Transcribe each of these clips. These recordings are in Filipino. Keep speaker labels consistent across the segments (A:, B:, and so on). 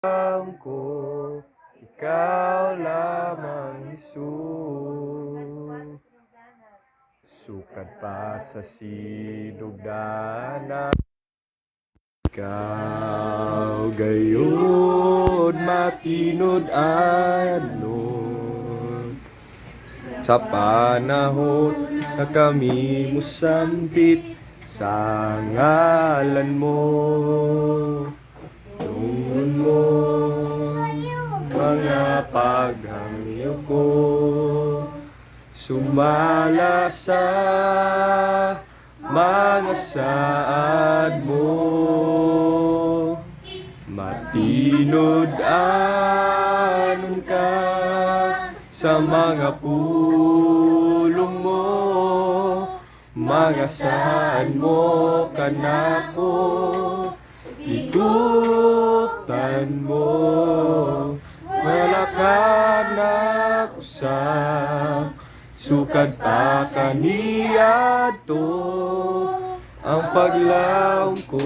A: Alam ko, ikaw lamang, Jesus. Sukat pa sa sinugdanan, ikaw gayon matinod anon. Sa panahon na kami musambit sa ngalan mo, tungkol mo mga paghangyo ko, sumala sa mga saad mo, matinod anon ka sa mga pulong mo, mga saad mo kanako, ikutan mo, wala ka na kusang, sukad pa kaniya to, ang paglaom ko,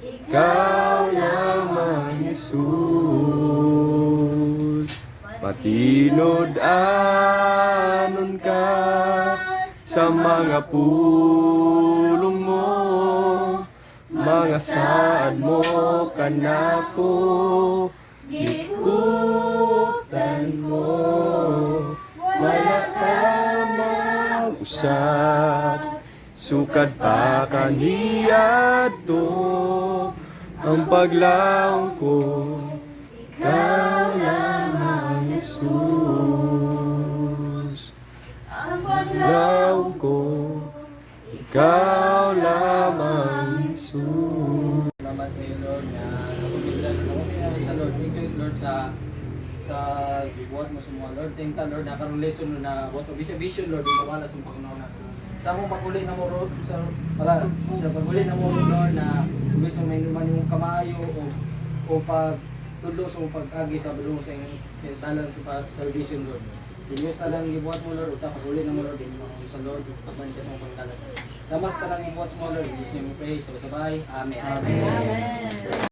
A: ikaw lamang, Jesus. Matinod anon ka sa mga pulong mo, mga saad mo kanako, ikutan mo, wala ka mag-usap, sukad pa kaniya to, ang paglaom ko, ikaw lamang, Jesus. Ang paglaom ko, ikaw lamang, Jesus.
B: Salamat kayo, Lord, na nakapagdala namin sa Lord. Thank you, Lord, sa gibuhat mo sa mga Lord. Thank you, Lord, na karong lesson na what of vision, Lord, yung pagkala sa pagkanaw na. Sa mong paguli na mo, Lord, sa paguli na mo, Lord, na gusto may naman yung kamayo o pagtulo sa mong pag-agi sa bulong sa talang sa vision, Lord. Dinyos talang gibuhat mo, Lord, uta paguli na mo, Lord, din mo sa Lord, pagman ka sa mong pagkalat. Sa mas talang gibuhat mo, Lord, isip mo pray, sabay-sabay. Amen.
C: Amen.